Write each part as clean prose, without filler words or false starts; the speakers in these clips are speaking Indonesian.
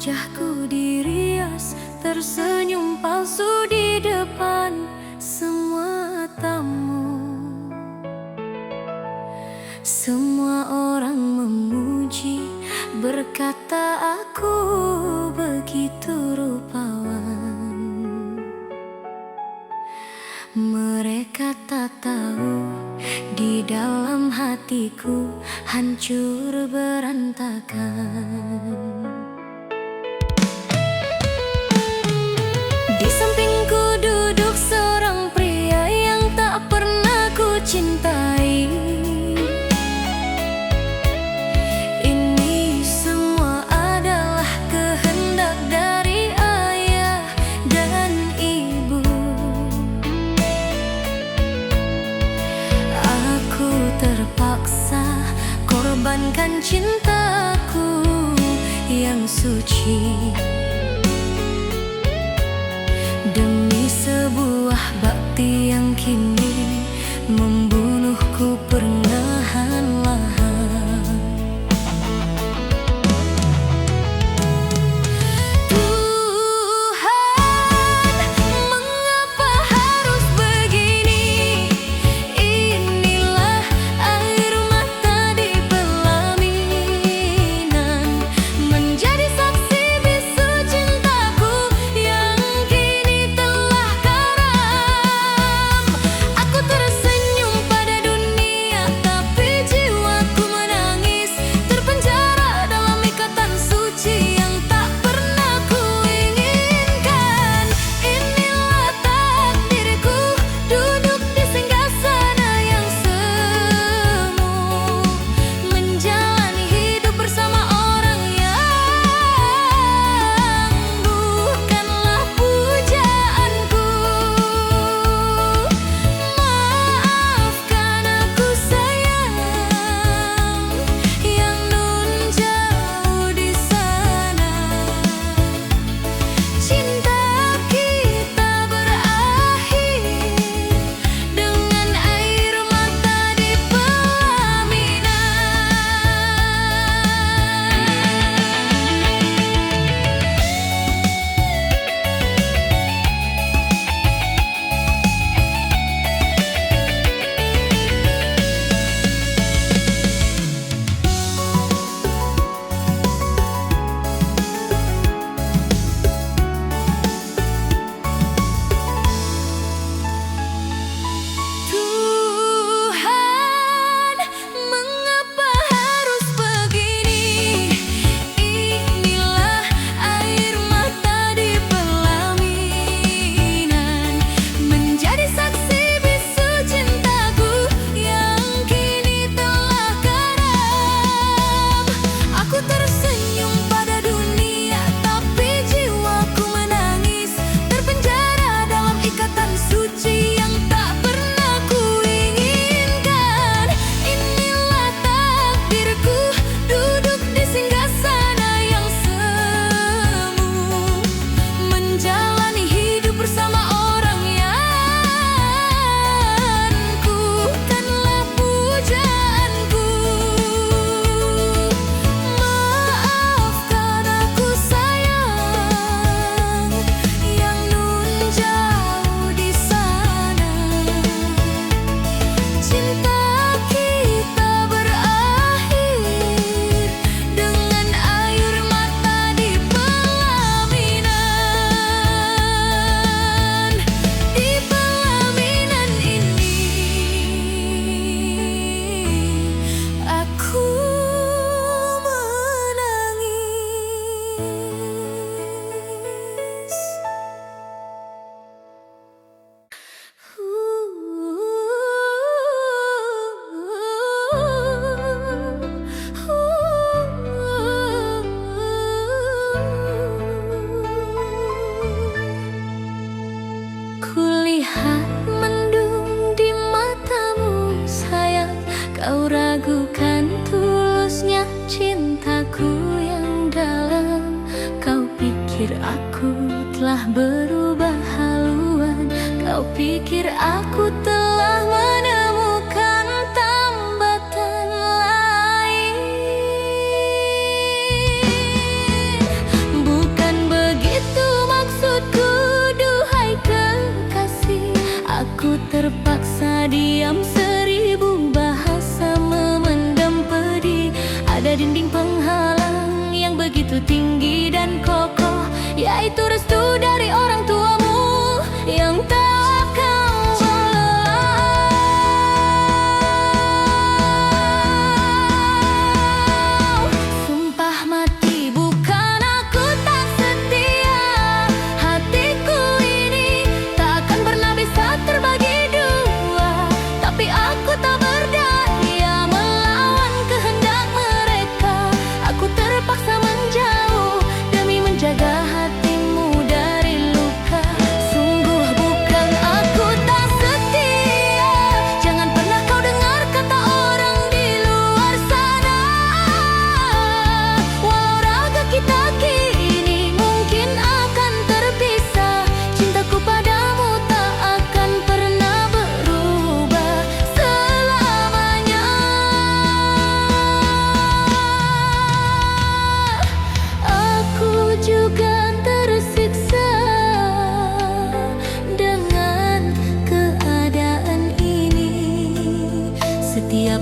Wajahku dirias tersenyum palsu di depan semua tamu. Semua orang memuji, berkata aku begitu rupawan. Mereka tak tahu di dalam hatiku hancur berantakan. Di sampingku duduk seorang pria yang tak pernah ku cintai. Ini semua adalah kehendak dari ayah dan ibu. Aku terpaksa korbankan cintaku yang suci demi sebuah bakti yang kini membunuhku perlahan-lahan. Tuhan, mengapa harus begini? Inilah air mata di pelaminan, menjadi saksi bisu cintaku yang kini telah karam. Aku tersenyum pada dunia, tapi jiwaku menangis, terpenjara dalam ikatan suci yang tak pernah kuinginkan. Inilah takdirku, duduk di singgasana yang semu, menjalani hidup bersama orang yang bukanlah pujaanku. Maafkan aku sayang, yang nun jauh di sana. Cinta kita berakhir dengan air mata di pelaminan. Tuhan, mengapa harus begini? Inilah air mata di pelaminan, menjadi saksi bisu cintaku yang kini telah karam. Aku tersenyum pada dunia, tapi jiwaku menangis, terpenjara dalam ikatan suci yang tak pernah kuinginkan. Inilah takdirku, duduk di singgasana yang semu, menjalani hidup bersama orang yang bukanlah pujaanku. Maafkan aku sayang, yang nun jauh di sana. Cinta kita berakhir dengan air mata di pelaminan. Di pelaminan ini aku menangis. Kulihat mendung di matamu sayang, kau ragukan tulusnya cintaku yang dalam. Kau pikir aku telah berubah haluan, kau pikir aku telah menemukan tambatan lain.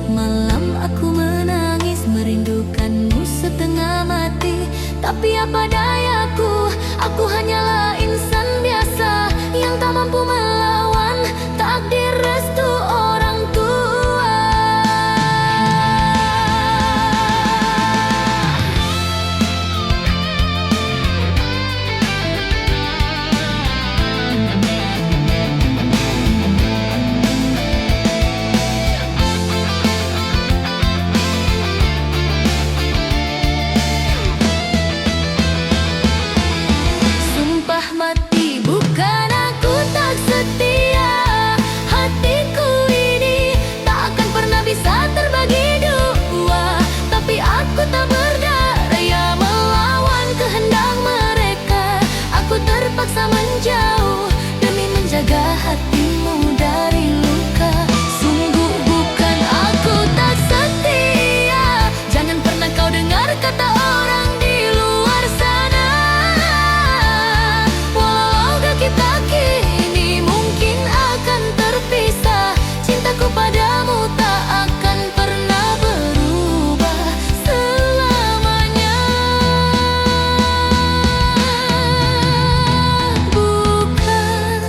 Setiap malam aku menangis, merindukanmu setengah mati. Tapi apa dayaku, aku hanyalah insan biasa yang tak mampu melawan takdir restu orang tua. Sumpah mati, bukan aku tak setia. Hatiku ini tak akan pernah bisa terbagi dua. Tapi aku tak berdaya melawan kehendak mereka. Aku terpaksa menjauh demi menjaga hatimu dari luka. Sungguh bukan aku tak setia. Jangan pernah kau dengar kata orang di luar sana. Walau kita kini mungkin akan terpisah, cintaku padamu tak akan pernah berubah selamanya. Bukan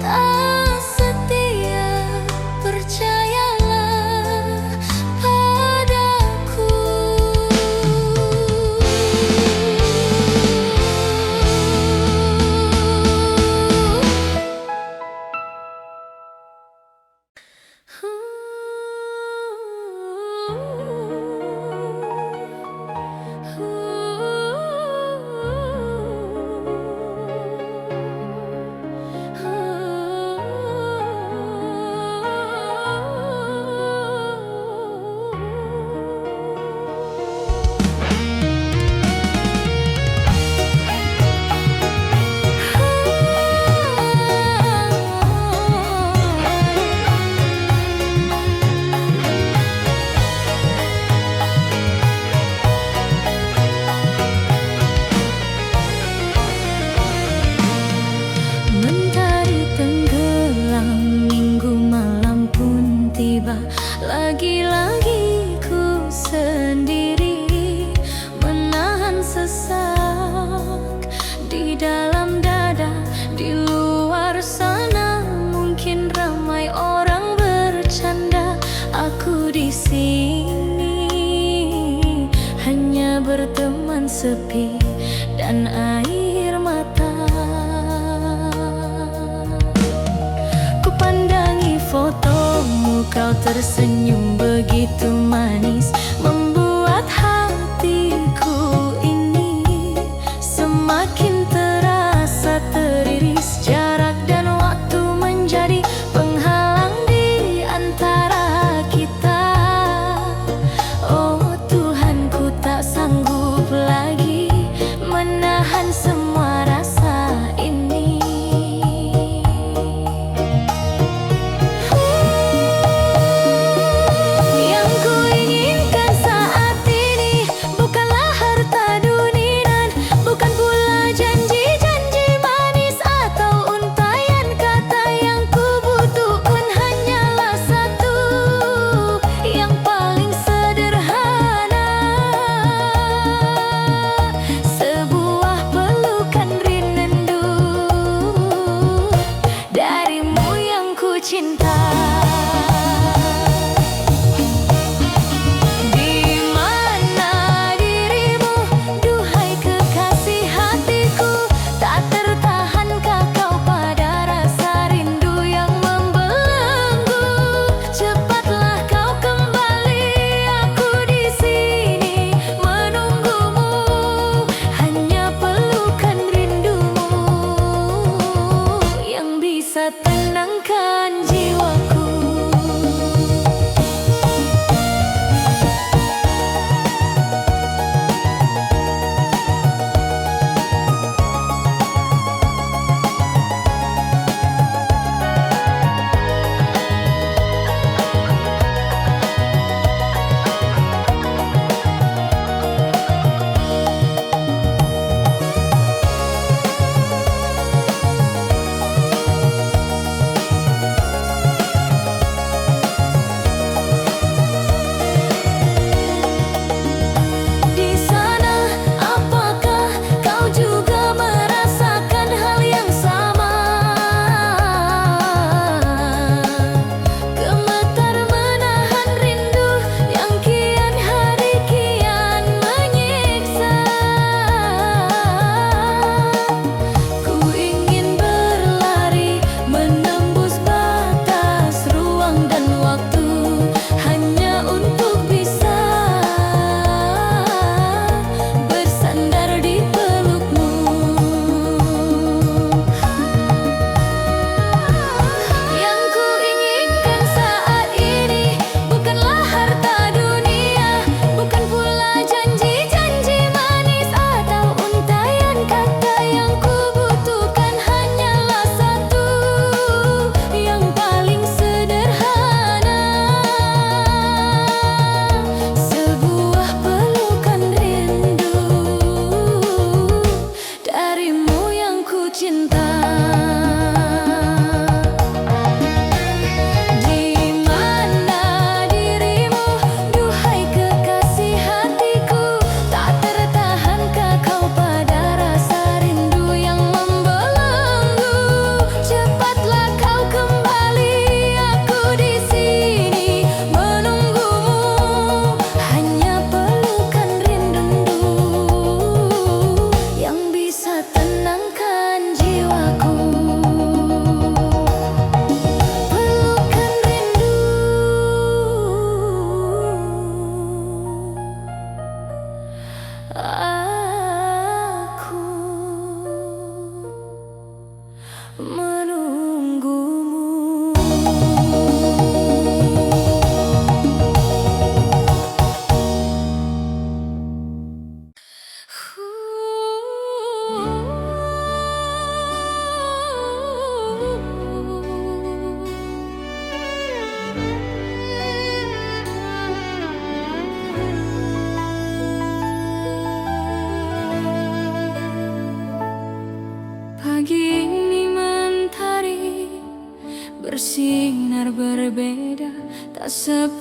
tak setia, percayalah padaku. Mentari tenggelam, minggu malam pun tiba. Lagi-lagi ku sendiri menahan sesak di dalam dada. Di luar sana mungkin ramai orang bercanda. Aku di sini hanya berteman sepi dan air mata. Kupandangi fotomu, kau tersenyum begitu manis, membuat hatiku ini semakin terasa teriris. Jarak dan waktu menjadi penghalang di antara kita. Oh Tuhan, ku tak sanggup lagi menahan semua rasa ini. Yang ku inginkan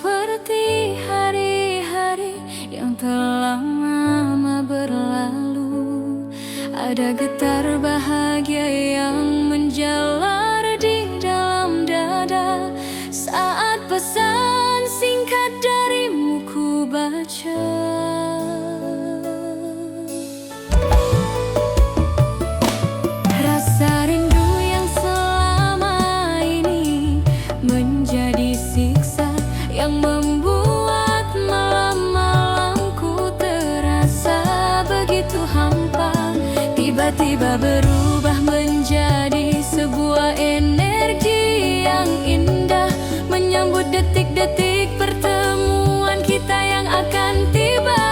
seperti hari-hari yang telah lama berlalu. Ada getar bahagia yang menjalar di dalam dada saat pesan singkat darimu ku baca. Rasa rindu yang selama ini menjadi siksa yang membuat malam-malamku terasa begitu hampa. Tiba-tiba berubah menjadi sebuah energi yang indah, menyambut detik-detik pertemuan kita yang akan tiba.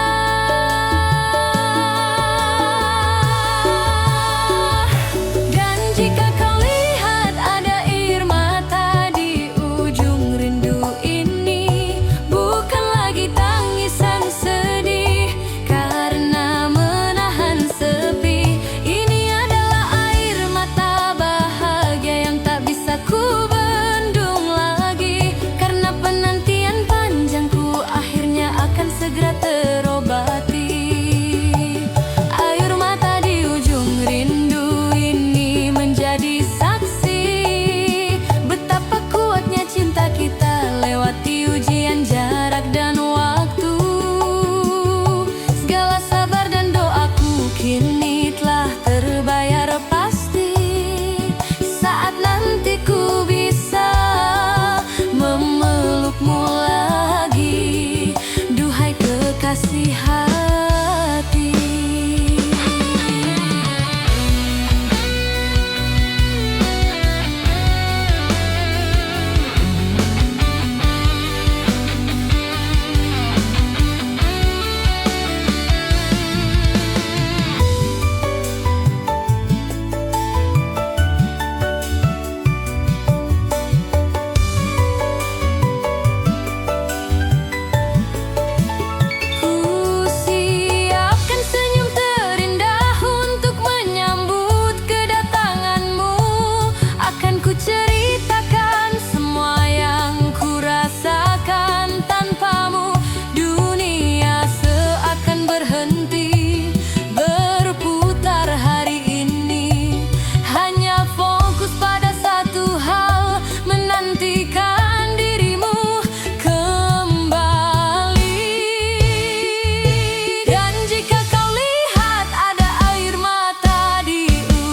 Dan jika kau lihat ada air mata di ujung rindu ini, bukan lagi tangisan sedih karena menahan sepi. Ini adalah air mata bahagia yang tak bisa ku bendung lagi, karena penantian panjangku akhirnya akan segera terobati. Air mata di ujung rindu ini menjadi saksi betapa kuatnya cinta kita lewati ujian jarak dan waktu. Segala sabar dan doaku kini telah terbayar pasti, saat nanti ku bisa memelukmu lagi, duhai kekasih hati. Ku siapkan senyum terindah untuk menyambut kedatanganmu. Akan ku ceritakan semua yang ku rasakan tanpamu. Dunia seakan berhenti berputar hari ini, hanya fokus pada satu hal, menantikan dirimu kembali. Dan jika kau lihat ada air mata di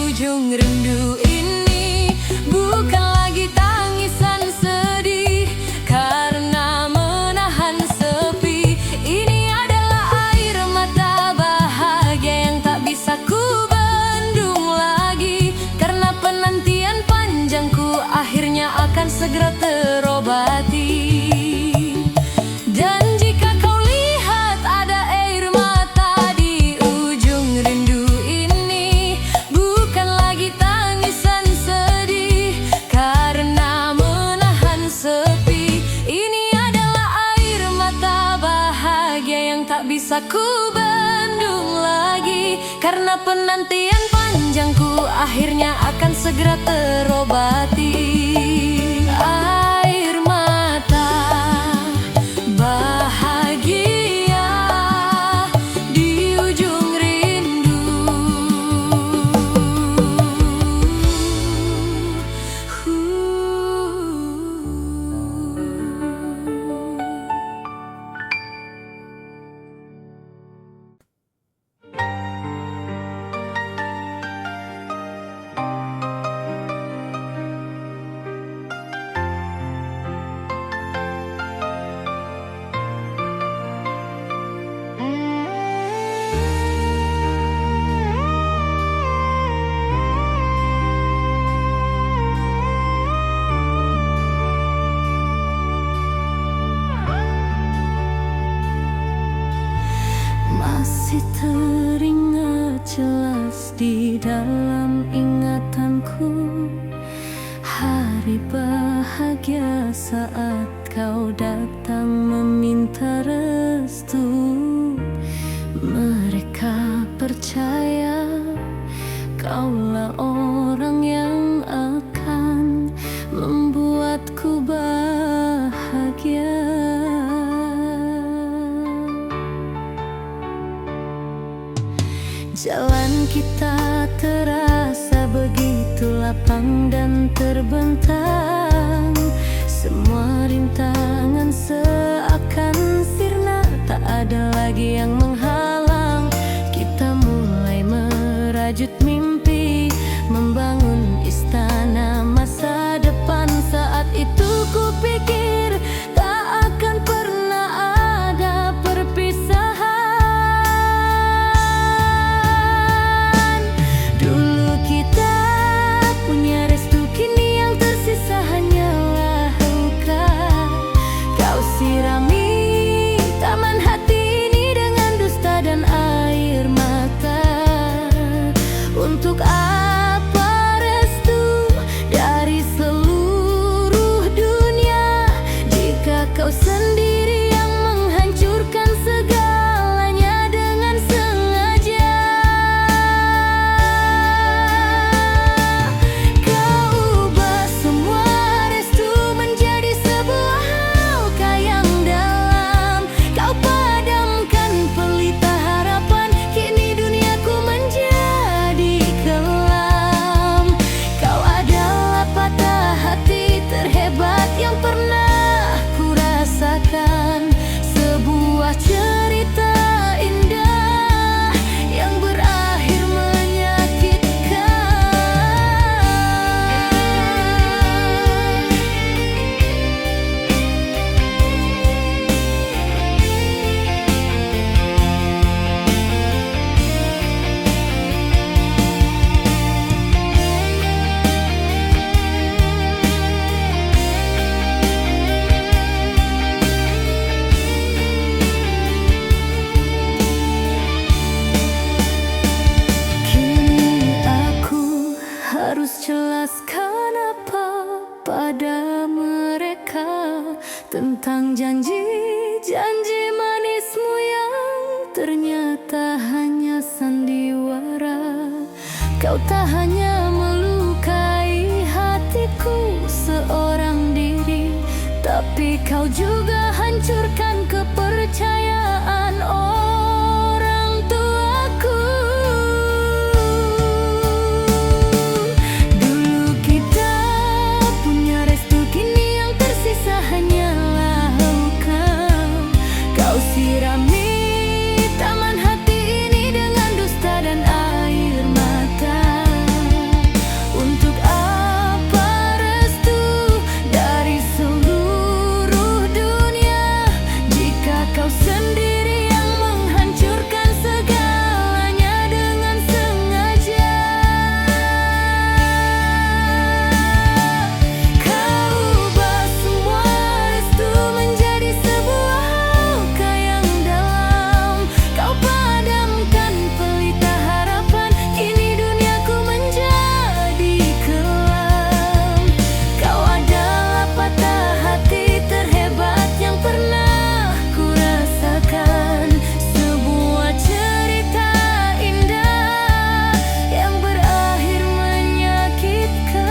ujung rindu ini, bukan lagi tangisan sedih karena menahan sepi. Ini adalah air mata bahagia yang tak bisa ku bendung lagi, karena penantian panjangku akhirnya akan segera terobati. Dan jika kau lihat ada air mata di ujung rindu ini, bukan lagi tangisan sedih karena menahan sepi. Ini adalah air mata bahagia yang tak bisa ku bendung lagi, karena penantian panjangku akhirnya akan segera terobati. Air mata bahagia di ujung rindu. Masih teringat jelas di dalam ingatanku hari bahagia saat kau datang meminta restu. Mereka percaya kaulah orang yang akan membuatku bahagia. Jalan kita terasa begitu lapang dan terbentang. Semua rintangan seakan sirna, tak ada lagi yang menghalang. Kita mulai merajut mimpi, membangun istana masa depan. Saat itu kupikir tak akan pernah ada perpisahan. Dulu kita punya restu, kini yang tersisa hanyalah luka. Kau sirami taman hati ini dengan dusta dan air mata. Untuk apa restu dari seluruh dunia jika kau sendiri yang menghancurkan segalanya dengan sengaja? Kau ubah semua restu menjadi sebuah luka yang dalam. Kau padamkan pelita harapan, kini duniaku menjadi kelam. Kau adalah patah hati terhebat yang pernah ku rasakan. Sebuah cerita indah yang berakhir menyakitkan. Kini aku harus jelaskan apa pada mereka tentang janji-janji manismu yang ternyata hanya sandiwara. Kau tak hanya melukai hatiku seorang diri, tapi kau juga hancurkan kepercayaan orang tuaku. Dulu kita punya restu, kini yang tersisa hanyalah luka. Kau sirami taman hati ini dengan dusta dan air mata. Untuk apa restu dari seluruh dunia jika kau sendiri yang menghancurkan segalanya dengan sengaja? Kau ubah semua restu menjadi sebuah luka yang dalam. Kau padamkan pelita harapan, kini duniaku menjadi kelam. Kau adalah patah hati terhebat yang pernah ku rasakan. Sebuah cerita indah yang berakhir menyakitkan.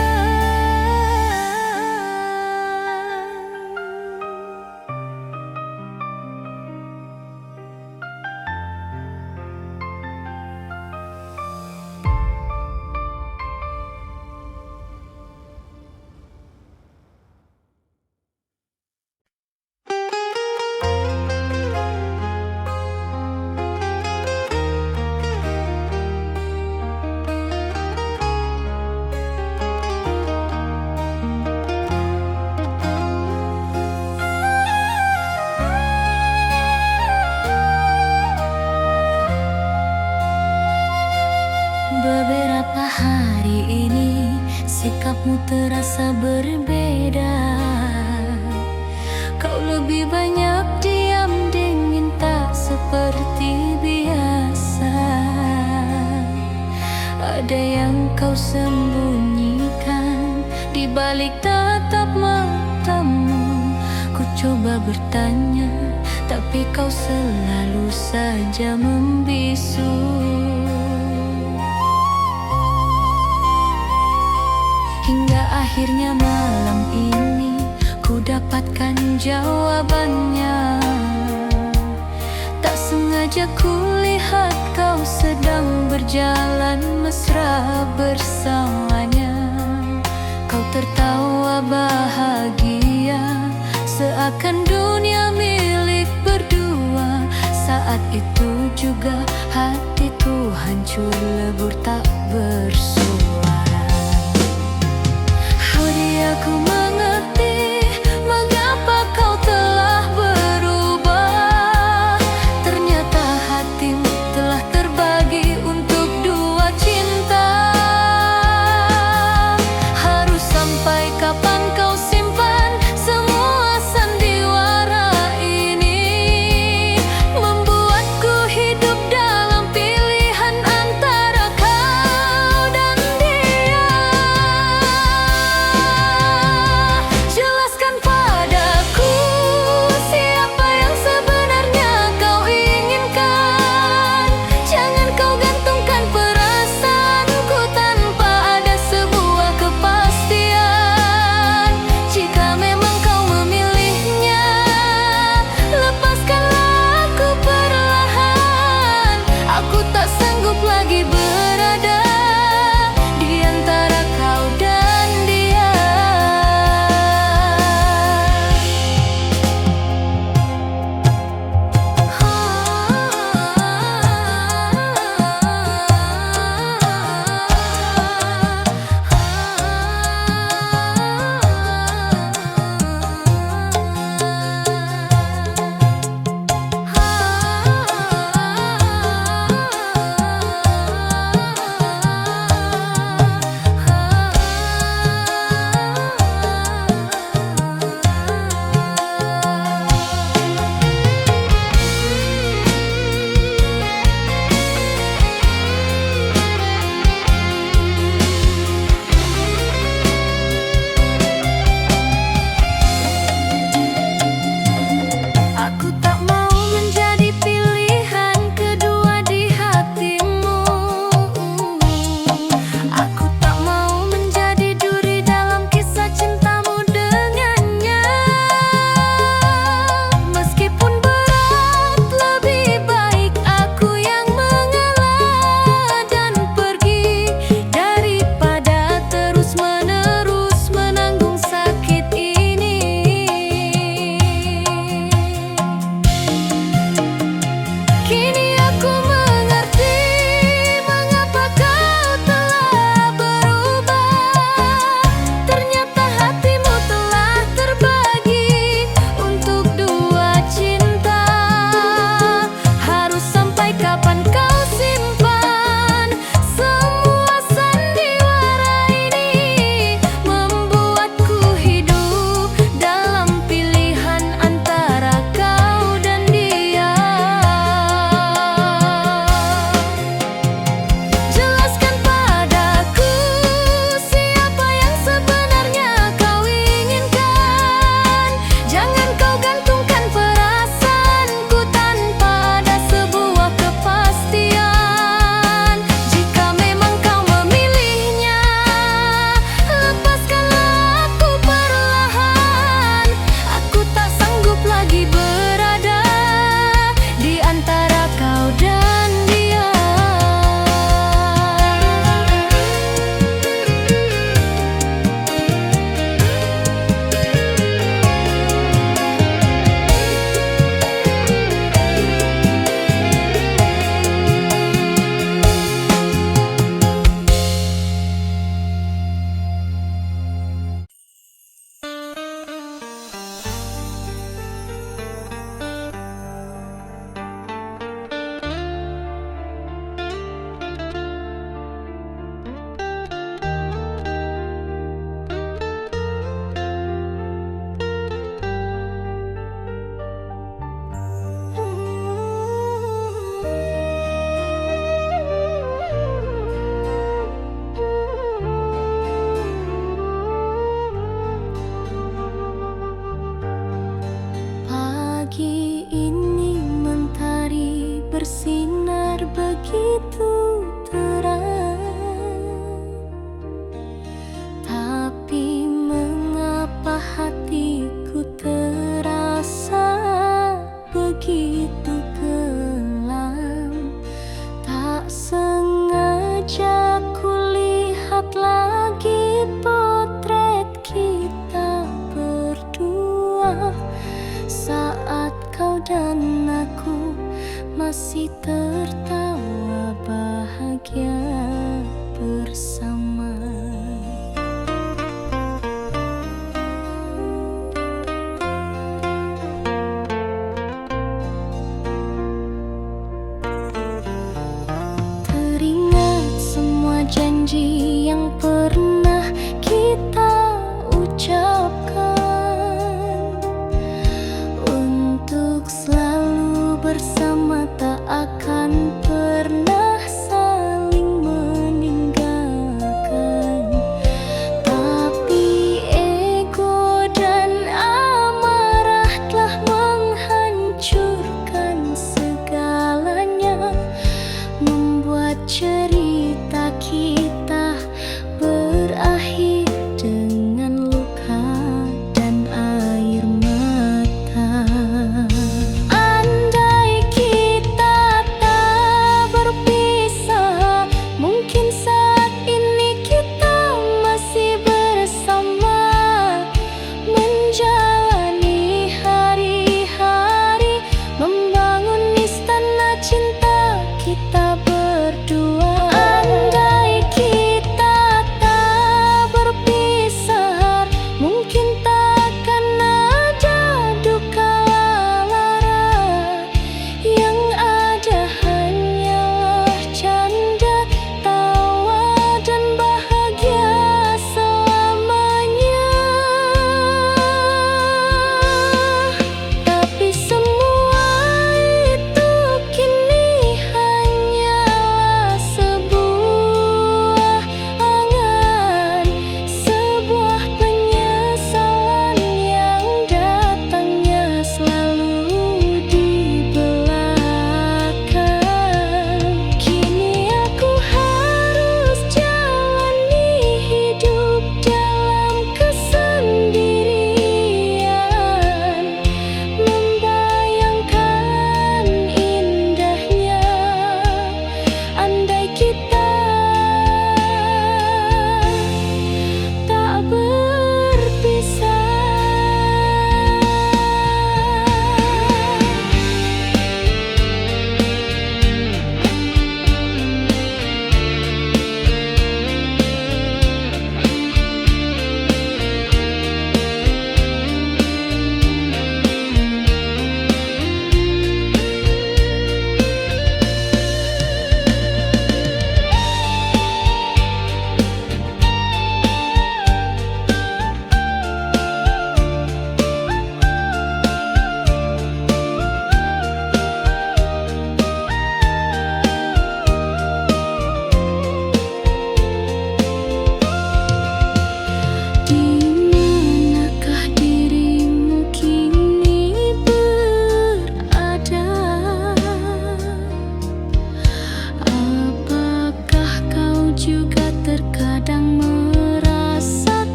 Beberapa hari ini sikapmu terasa berbeda. Kau lebih banyak diam dingin, tak seperti biasa. Ada yang kau sembunyikan di balik tatap matamu. Ku coba bertanya, tapi kau selalu saja membisu. Hingga akhirnya malam ini ku dapatkan jawabannya. Tak sengaja ku lihat kau sedang berjalan mesra bersamanya. Kau tertawa bahagia, seakan dunia milik berdua. Saat itu juga hatiku hancur lebur tak bersuara. Hadi aku mengerti mengapa kau telah berubah. Ternyata hatimu telah terbagi untuk dua cinta. Harus sampai kapan kau simpan semua sandiwara ini, membuatku hidup dalam pilihan antara kau dan dia. Jelaskan padaku siapa yang sebenarnya kau inginkan. Jangan kau gantungkan perasaanku tanpa ada sebuah kepastian. Jika memang kau memilihnya, lepaskanlah aku perlahan. Aku tak sanggup lagi berada di antara kau dan dia. Aku tak mau menjadi pilihan kedua di hatimu. Aku tak mau menjadi duri dalam kisah cintamu dengannya. Meskipun berat, lebih baik aku yang mengalah dan pergi daripada terus-menerus menanggung sakit ini. Kini aku mengerti mengapa kau telah berubah. Ternyata hatimu telah terbagi untuk dua cinta. Harus sampai kapan kau simpan semua sandiwara ini, membuatku hidup dalam pilihan antara kau dan dia. Jelaskan padaku siapa yang sebenarnya kau inginkan. Jangan kau gantungkan perasaanku tanpa ada sebuah kepastian. Jika memang kau memilihnya, lepaskanlah aku perlahan. Aku tak sanggup lagi berada di antara kau dan dia. Pagi ini mentari bersinar begitu terang, tapi mengapa hatiku terasa begitu kelam? Tak sengaja dan aku masih tertawa bahagia bersama. Teringat semua janji yang pernah kita ucapkan, untuk selalu bersama, tak akan pernah saling meninggalkan. Tapi ego dan amarah telah menghancurkan segalanya, membuat cerita kita berakhir dengan luka dan air mata. Andai kita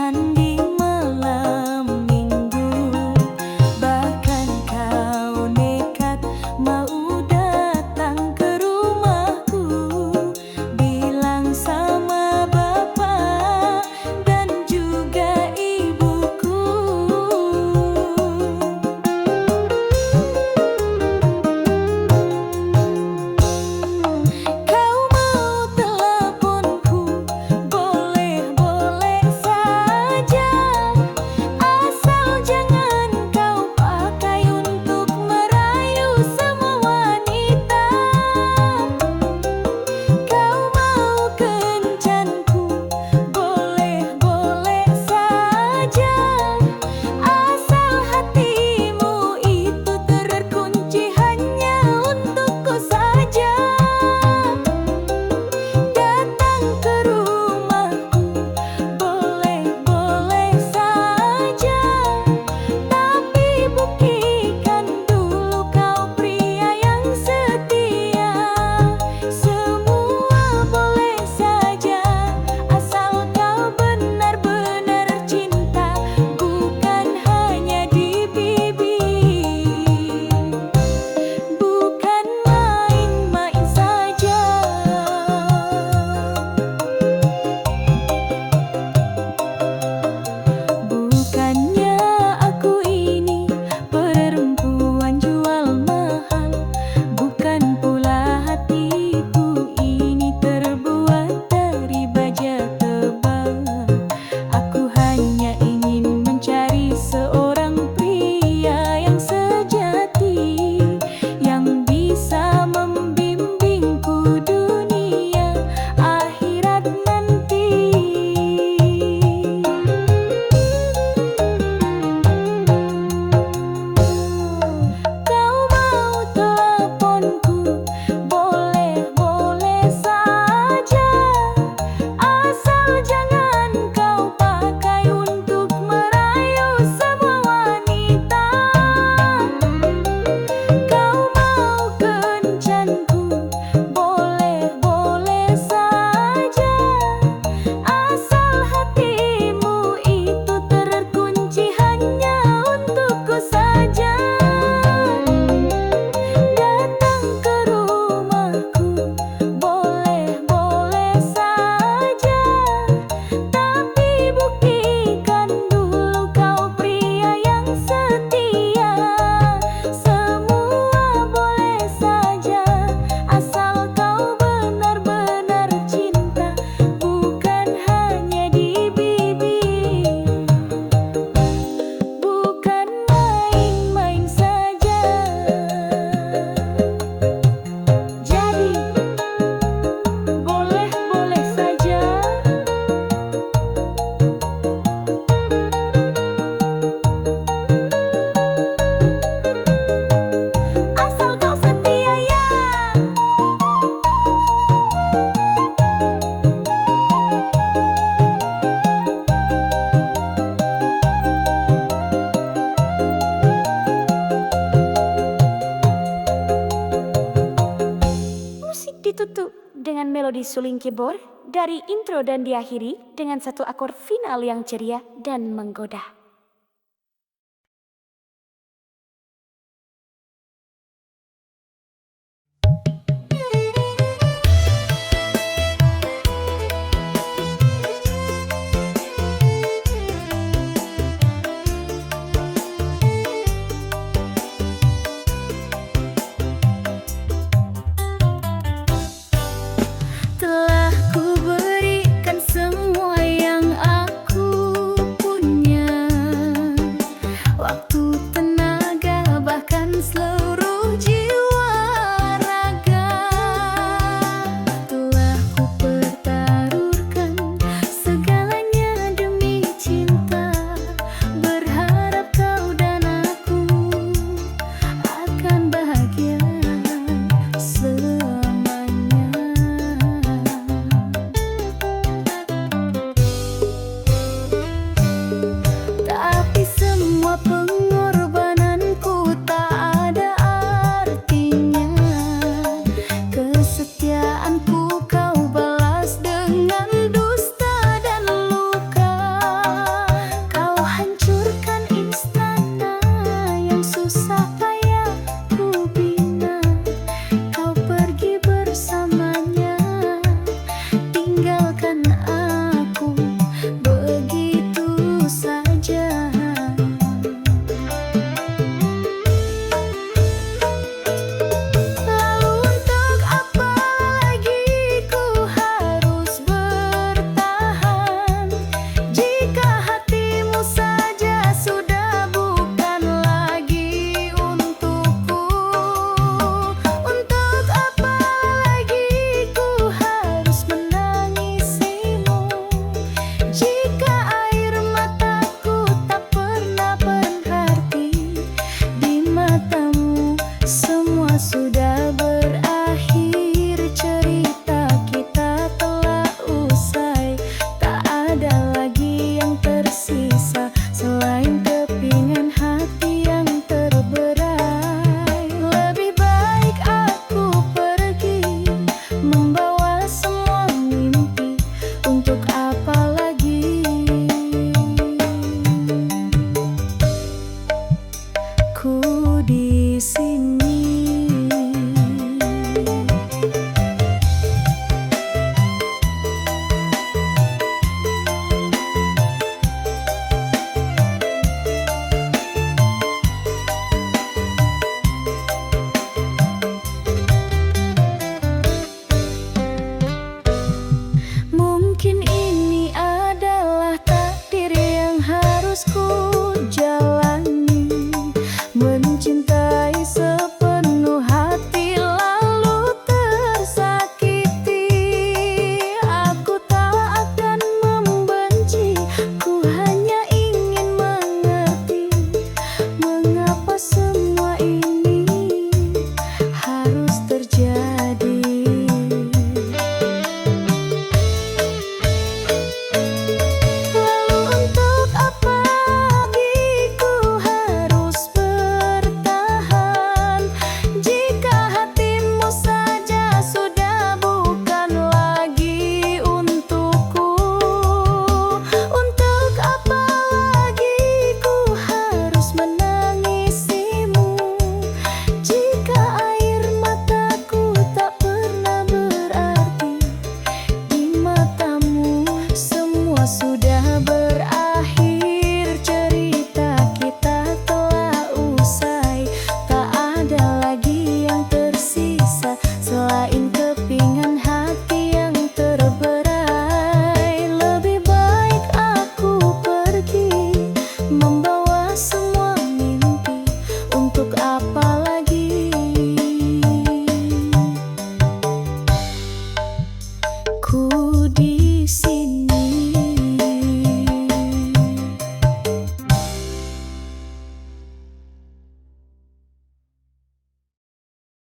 Bahkan di malam minggu, bahkan kau nekat mau datang ke rumahku, bilang sama bapak dan juga ibuku. Kau mau teleponku, boleh-boleh saja, asal jangan kau pakai untuk merayu semua wanita. Kau mau kencanku, boleh-boleh saja, asal hatimu itu terkunci hanya untukku saja. Datang ke rumahku, boleh-boleh saja, tapi buktikan dulu kau pria yang setia. Semua boleh saja, asal kau benar-benar cinta, bukan hanya di bibir, bukan main-main saja. Bukannya aku ini perempuan jual mahal, bukan pula hatiku ini terbuat dari baja tebal. Aku hanya ingin mencari seorang pria yang sejati, yang bisa membimbingku dunia akhirat nanti. Kau mau teleponku, boleh-boleh saja, asal jangan kau pakai untuk merayu semua wanita. Kau mau kencanku, boleh-boleh saja, asal hatimu itu terkunci hanya untukku saja. Datang ke rumahku, boleh-boleh saja, tapi buktikan dulu kau pria yang setia. Semua boleh saja, asal kau benar-benar cinta, bukan hanya di bibir, bukan main-main saja. Jadi, boleh-boleh saja, asal kau setia ya. Musik ditutup dengan melodi suling keyboard dari intro dan diakhiri dengan satu akor final yang ceria dan menggoda.